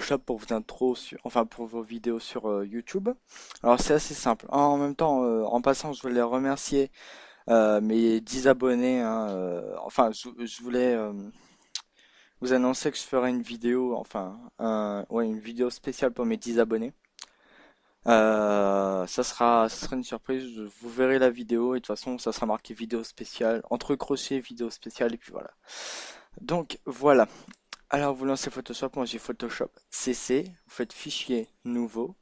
Photoshop pour vos intros sur, enfin pour vos vidéos sur YouTube. Alors c'est assez simple. En même temps, en passant, je voulais remercier mes 10 abonnés, hein, enfin, je voulais vous annoncer que je ferai une vidéo, enfin, ouais, une vidéo spéciale pour mes 10 abonnés. Ça sera une surprise. Vous verrez la vidéo et de toute façon, ça sera marqué vidéo spéciale, entre crochets, vidéo spéciale et puis voilà. Donc voilà. Alors vous lancez Photoshop, moi j'ai Photoshop CC, vous faites fichier nouveau.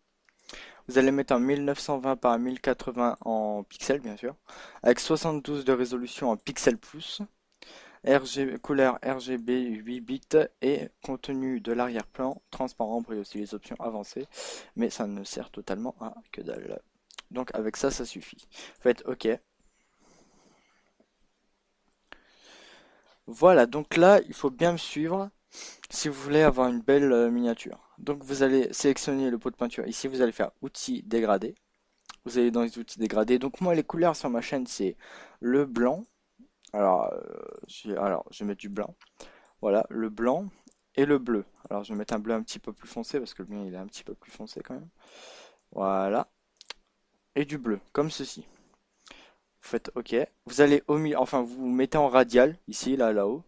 Vous allez mettre en 1920 par 1080 en pixels bien sûr, avec 72 de résolution en pixels plus, RGB, couleur RGB 8 bits et contenu de l'arrière-plan transparent, brille aussi les options avancées, mais ça ne sert totalement à que dalle. Donc avec ça, ça suffit. Faites OK. Voilà, donc là, il faut bien me suivre si vous voulez avoir une belle miniature. Donc vous allez sélectionner le pot de peinture. Ici, vous allez faire outils dégradés. Vous allez dans les outils dégradés. Donc moi, les couleurs sur ma chaîne, c'est le blanc. Alors, je vais mettre du blanc. Voilà, le blanc et le bleu. Alors, je vais mettre un bleu un petit peu plus foncé parce que le mien, il est un petit peu plus foncé quand même. Voilà. Et du bleu, comme ceci. Vous faites OK. Vous allez au milieu, enfin, vous mettez en radial, ici, là-haut,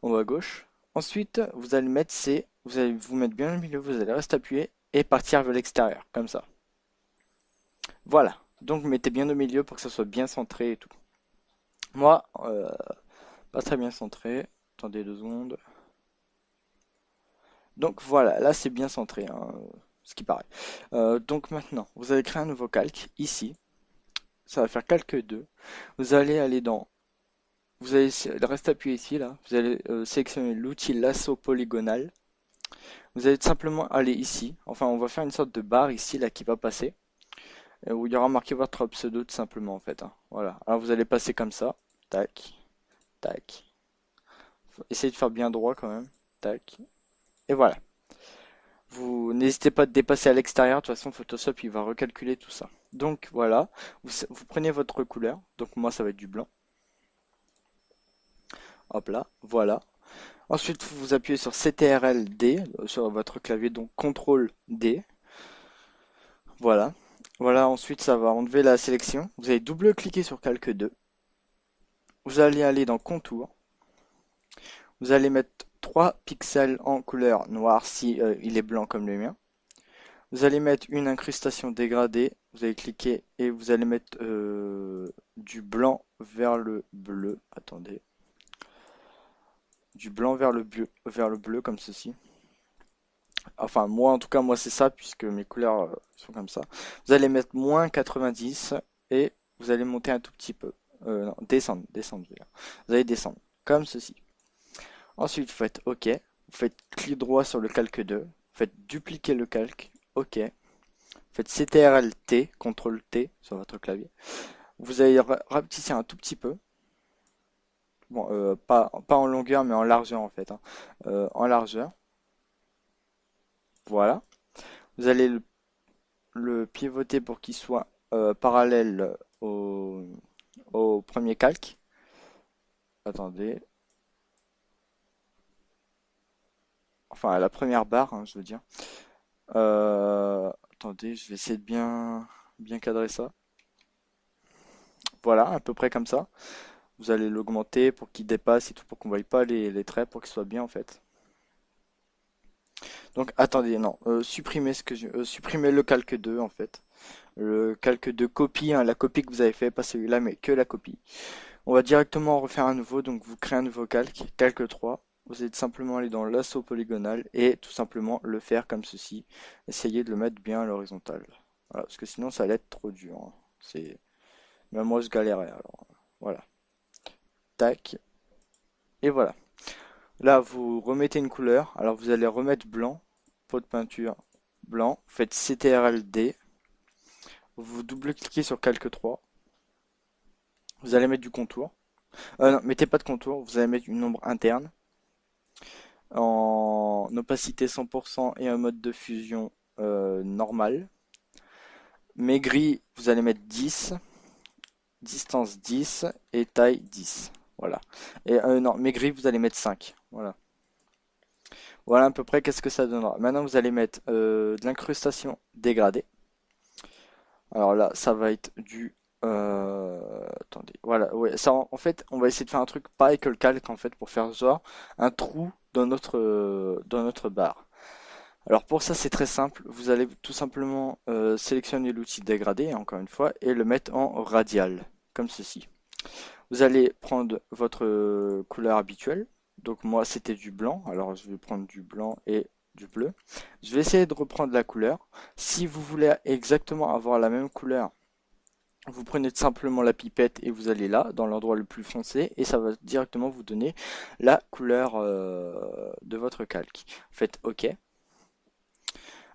en haut à gauche. Ensuite, vous allez mettre C, vous allez vous mettre bien au milieu, vous allez rester appuyé et partir vers l'extérieur, comme ça. Voilà. Donc, mettez bien au milieu pour que ça soit bien centré et tout. Moi, pas très bien centré. Attendez 2 secondes. Donc voilà, là c'est bien centré, hein, ce qui paraît. Donc maintenant, vous allez créer un nouveau calque, ici. Ça va faire calque 2. Vous allez aller dans... Vous allez rester appuyé ici, là. Vous allez sélectionner l'outil lasso polygonal. Vous allez simplement aller ici. Enfin, on va faire une sorte de barre ici, là, qui va passer. Où il y aura marqué votre pseudo, tout simplement, en fait, hein. Voilà. Alors vous allez passer comme ça. Tac, tac. Essayez de faire bien droit quand même. Tac. Et voilà. Vous n'hésitez pas à dépasser à l'extérieur, de toute façon Photoshop il va recalculer tout ça. Donc voilà, vous prenez votre couleur, donc moi ça va être du blanc. Hop là, voilà. Ensuite vous appuyez sur CTRL-D sur votre clavier, donc CTRL-D. Voilà. Voilà, ensuite ça va enlever la sélection. Vous allez double-cliquer sur Calque 2. Vous allez aller dans Contour. Vous allez mettre 3 pixels en couleur noire si il est blanc comme le mien. Vous allez mettre une incrustation dégradée, vous allez cliquer et vous allez mettre du blanc vers le bleu. Attendez. Du blanc vers le bleu comme ceci. Enfin moi en tout cas moi c'est ça puisque mes couleurs sont comme ça. Vous allez mettre moins 90 et vous allez monter un tout petit peu. Non, descendre, je veux dire. Vous allez descendre comme ceci. Ensuite vous faites OK. Vous faites clic droit sur le calque 2. Vous faites dupliquer le calque. OK. Faites CTRL-T, CTRL-T sur votre clavier. Vous allez rapetisser un tout petit peu. Bon, pas en longueur, mais en largeur en fait, hein. En largeur. Voilà. Vous allez le pivoter pour qu'il soit parallèle au premier calque. Attendez. Enfin, à la première barre, hein, je veux dire. Attendez, je vais essayer de bien cadrer ça. Voilà, à peu près comme ça. Vous allez l'augmenter pour qu'il dépasse et tout, pour qu'on ne voie pas les traits, pour qu'il soit bien en fait. Donc attendez, non, supprimez le calque 2 en fait. Le calque de copie, hein, la copie que vous avez fait, pas celui-là, mais que la copie. On va directement refaire un nouveau, donc vous créez un nouveau calque, calque 3. Vous allez simplement aller dans lasso polygonal et tout simplement le faire comme ceci. Essayez de le mettre bien à l'horizontale. Voilà, parce que sinon ça allait être trop dur, hein. Même moi je galérais alors. Voilà. Tac. Et voilà. Là, vous remettez une couleur. Alors, vous allez remettre blanc, pot de peinture blanc. Faites CTRL-D. Vous double-cliquez sur Calque 3. Vous allez mettre du contour. Non, mettez pas de contour. Vous allez mettre une ombre interne en opacité 100% et un mode de fusion normal. Maigri, vous allez mettre 10. Distance 10 et taille 10. Voilà. Et non, maigri, vous allez mettre 5. Voilà. Voilà à peu près qu'est-ce que ça donnera. Maintenant, vous allez mettre de l'incrustation dégradée. Alors là, ça va être du... attendez, voilà, ouais, ça en fait, on va essayer de faire un truc pareil que le calque en fait pour faire genre un trou dans notre barre. Alors pour ça, c'est très simple. Vous allez tout simplement sélectionner l'outil dégradé, encore une fois, et le mettre en radial, comme ceci. Vous allez prendre votre couleur habituelle. Donc moi, c'était du blanc. Alors je vais prendre du blanc et du bleu. Je vais essayer de reprendre la couleur. Si vous voulez exactement avoir la même couleur, vous prenez tout simplement la pipette et vous allez là, dans l'endroit le plus foncé, et ça va directement vous donner la couleur de votre calque. Faites OK.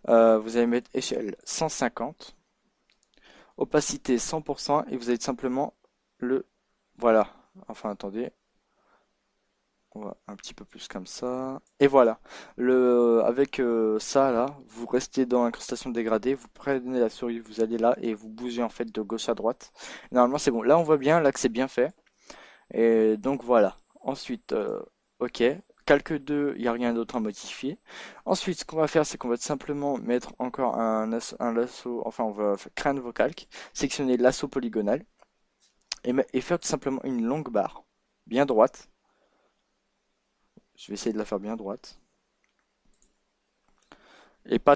Vous allez mettre échelle 150, opacité 100%, et vous allez tout simplement le... Voilà. Enfin, attendez. On va un petit peu plus comme ça. Et voilà. Avec ça, là, vous restez dans l'incrustation dégradée, vous prenez la souris, vous allez là, et vous bougez en fait de gauche à droite. Normalement, c'est bon. Là, on voit bien, là, que c'est bien fait. Et donc, voilà. Ensuite, OK. Calque 2, il n'y a rien d'autre à modifier. Ensuite, ce qu'on va faire, c'est qu'on va tout simplement mettre encore un lasso, enfin, on va créer un nouveau calque, sélectionner l'assaut polygonal, et faire tout simplement une longue barre, bien droite. Je vais essayer de la faire bien droite. Et pas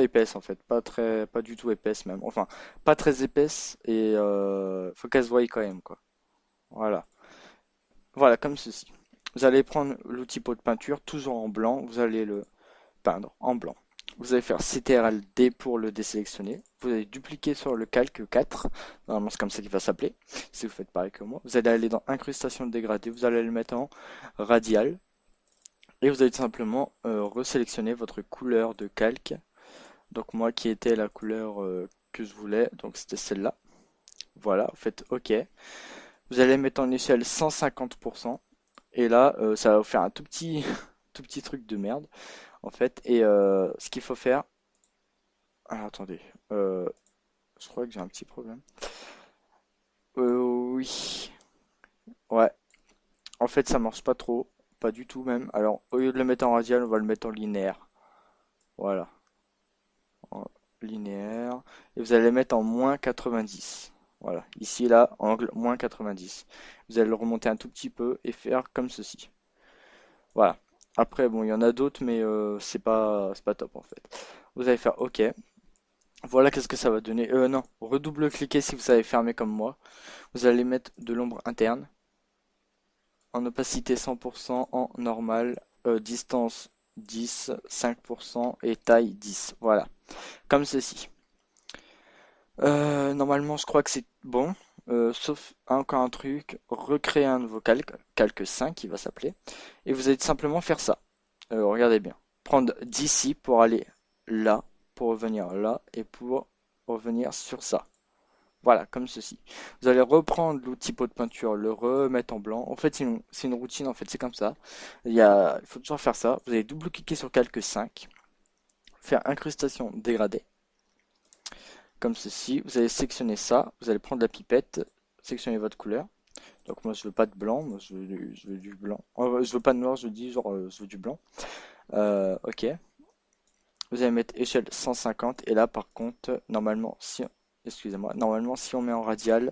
épaisse en fait, pas du tout épaisse même. Enfin, pas très épaisse et faut qu'elle se voie quand même quoi. Voilà, voilà comme ceci. Vous allez prendre l'outil pot de peinture, toujours en blanc. Vous allez le peindre en blanc. Vous allez faire CTRL-D pour le désélectionner. Vous allez dupliquer sur le calque 4. Normalement, c'est comme ça qu'il va s'appeler. Si vous faites pareil que moi. Vous allez aller dans incrustation dégradée. Vous allez le mettre en radial. Et vous allez tout simplement resélectionner votre couleur de calque. Donc moi qui était la couleur que je voulais, donc c'était celle-là. Voilà, vous faites OK. Vous allez mettre en échelle 150%. Et là, ça va vous faire un tout petit, tout petit truc de merde, en fait. Et ce qu'il faut faire... Alors attendez, je crois que j'ai un petit problème. Oui, ouais. En fait, ça marche pas trop, pas du tout même. Alors, au lieu de le mettre en radial, on va le mettre en linéaire. Voilà, en linéaire. Et vous allez le mettre en moins 90. Voilà, ici, là, angle moins 90. Vous allez le remonter un tout petit peu et faire comme ceci. Voilà. Après, bon, il y en a d'autres, mais c'est pas top en fait. Vous allez faire OK. Voilà, qu'est-ce que ça va donner. Non, redouble-cliquez si vous avez fermé comme moi. Vous allez mettre de l'ombre interne en opacité 100%, en normal, distance 10, 5% et taille 10. Voilà, comme ceci. Normalement, je crois que c'est bon. Sauf encore un truc, recréer un nouveau calque, calque 5 il va s'appeler. Et vous allez tout simplement faire ça. Regardez bien. Prendre d'ici pour aller là, pour revenir là, et pour revenir sur ça. Voilà, comme ceci. Vous allez reprendre l'outil pot de peinture, le remettre en blanc. En fait, c'est une routine, en fait, c'est comme ça. Il faut toujours faire ça. Vous allez double-cliquer sur calque 5, faire incrustation dégradée, comme ceci. Vous allez sélectionner ça. Vous allez prendre la pipette, sélectionner votre couleur. Donc moi, je veux pas de blanc, moi, je veux du blanc. Je veux pas de noir, je dis genre, je veux du blanc. OK. Vous allez mettre échelle 150 et là par contre normalement si excusez-moi normalement si on met en radial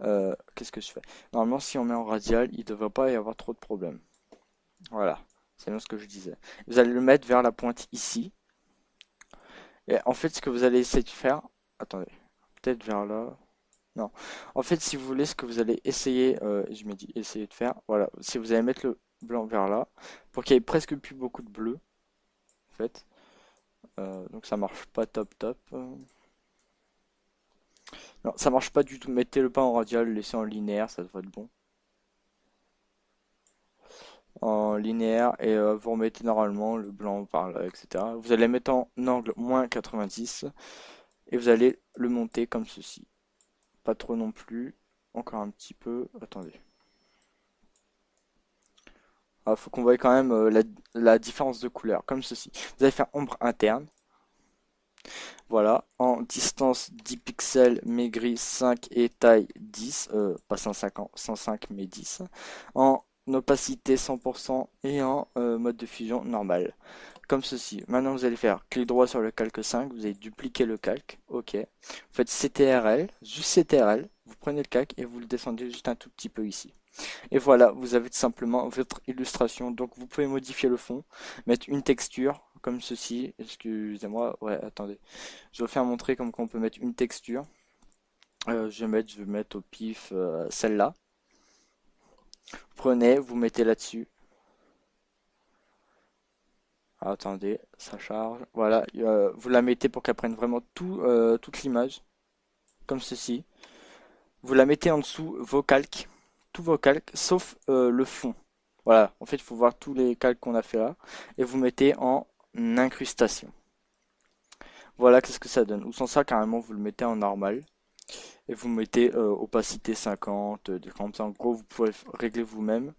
qu'est-ce que je fais? Normalement si on met en radial il ne devrait pas y avoir trop de problèmes. Voilà, c'est bien ce que je disais. Vous allez le mettre vers la pointe ici. Et en fait ce que vous allez essayer de faire, attendez, peut-être vers là. Non. En fait si vous voulez ce que vous allez essayer, je me dis essayer de faire, voilà, si vous allez mettre le blanc vers là, pour qu'il y ait presque plus beaucoup de bleu, en fait. Donc ça marche pas top top. Non, ça marche pas du tout. Mettez-le pas en radial, laissez en linéaire, ça devrait être bon. En linéaire et vous remettez normalement le blanc par là, etc. Vous allez mettre en angle moins 90 et vous allez le monter comme ceci. Pas trop non plus. Encore un petit peu. Attendez. Ah, faut qu'on voie quand même la différence de couleur, comme ceci. Vous allez faire ombre interne. Voilà, en distance 10 pixels, maigri 5 et taille 10, pas 150, 105 mais 10. En opacité 100% et en mode de fusion normal. Comme ceci. Maintenant, vous allez faire clic droit sur le calque 5, vous allez dupliquer le calque, ok. Vous faites CTRL, juste CTRL, vous prenez le calque et vous le descendez juste un tout petit peu ici. Et voilà, vous avez tout simplement votre illustration. Donc vous pouvez modifier le fond, mettre une texture comme ceci. Excusez-moi, ouais, attendez. Je vais faire montrer comme qu'on peut mettre une texture. Je vais mettre au pif celle-là. Prenez, vous mettez là-dessus. Attendez, ça charge. Voilà, vous la mettez pour qu'elle prenne vraiment toute l'image, comme ceci. Vous la mettez en dessous vos calques, tous vos calques, sauf le fond. Voilà, en fait, il faut voir tous les calques qu'on a fait là. Et vous mettez en incrustation. Voilà, qu'est-ce que ça donne. Ou sans ça, carrément, vous le mettez en normal. Et vous mettez opacité 50, des comme ça. En gros, vous pouvez régler vous-même.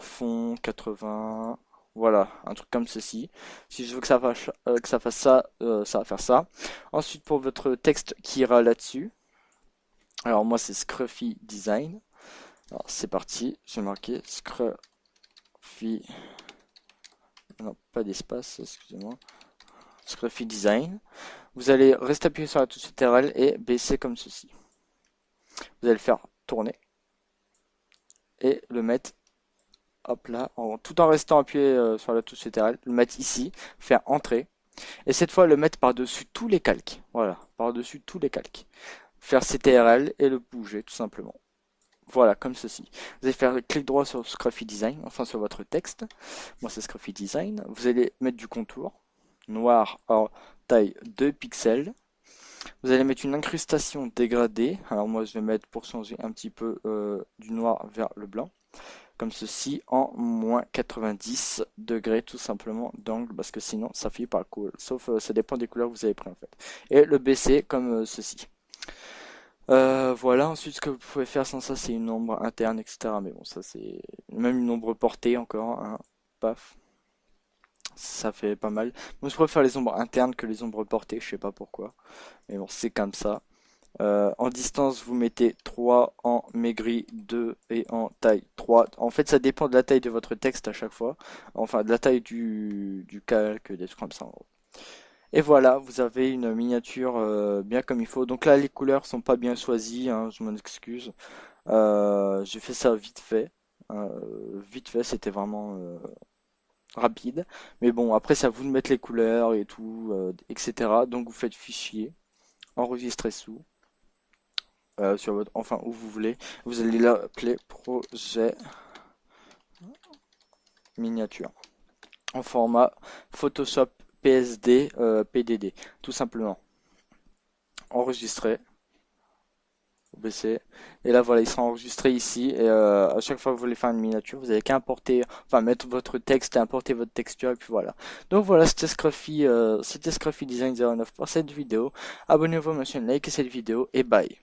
Fond 80, voilà, un truc comme ceci. Si je veux que ça fasse ça, ça va faire ça. Ensuite, pour votre texte qui ira là-dessus. Alors moi, c'est Scruffy Design. Alors c'est parti, j'ai marqué Scruffy. Non, pas d'espace, excusez-moi. Scruffy Design. Vous allez rester appuyé sur la touche CTRL et baisser comme ceci. Vous allez le faire tourner et le mettre, hop là, tout en restant appuyé sur la touche CTRL, le mettre ici, faire entrer et cette fois le mettre par-dessus tous les calques. Voilà, par-dessus tous les calques. Faire CTRL et le bouger tout simplement. Voilà, comme ceci. Vous allez faire clic droit sur Scruffy Design, enfin sur votre texte. Moi c'est Scruffy Design. Vous allez mettre du contour noir en taille 2 pixels. Vous allez mettre une incrustation dégradée. Alors moi je vais mettre pour changer un petit peu du noir vers le blanc. Comme ceci en moins 90 degrés tout simplement d'angle parce que sinon ça finit par cool. Sauf ça dépend des couleurs que vous avez pris en fait. Et le baisser comme ceci. Voilà, ensuite ce que vous pouvez faire sans ça c'est une ombre interne etc. Mais bon ça c'est même une ombre portée encore, hein. Paf. Ça fait pas mal. Moi je préfère les ombres internes que les ombres portées, je sais pas pourquoi. Mais bon, c'est comme ça. En distance, vous mettez 3, en maigri 2 et en taille 3. En fait, ça dépend de la taille de votre texte à chaque fois. Enfin, de la taille du calque, des trucs comme ça. En gros. Et voilà, vous avez une miniature bien comme il faut. Donc là, les couleurs sont pas bien choisies, hein, je m'en excuse. J'ai fait ça vite fait. Vite fait, c'était vraiment rapide. Mais bon, après, c'est à vous de mettre les couleurs et tout, etc. Donc vous faites fichier, enregistrer sous, sur votre, enfin où vous voulez. Vous allez l'appeler projet miniature en format Photoshop PSD PDD, tout simplement. Enregistrer. baisser et là voilà il sera enregistré ici et à chaque fois que vous voulez faire une miniature vous avez qu'à importer, enfin mettre votre texte et importer votre texture et puis voilà. Donc voilà, c'était Scruffy Design 09 pour cette vidéo. Abonnez-vous à ma chaîne, likez cette vidéo et bye.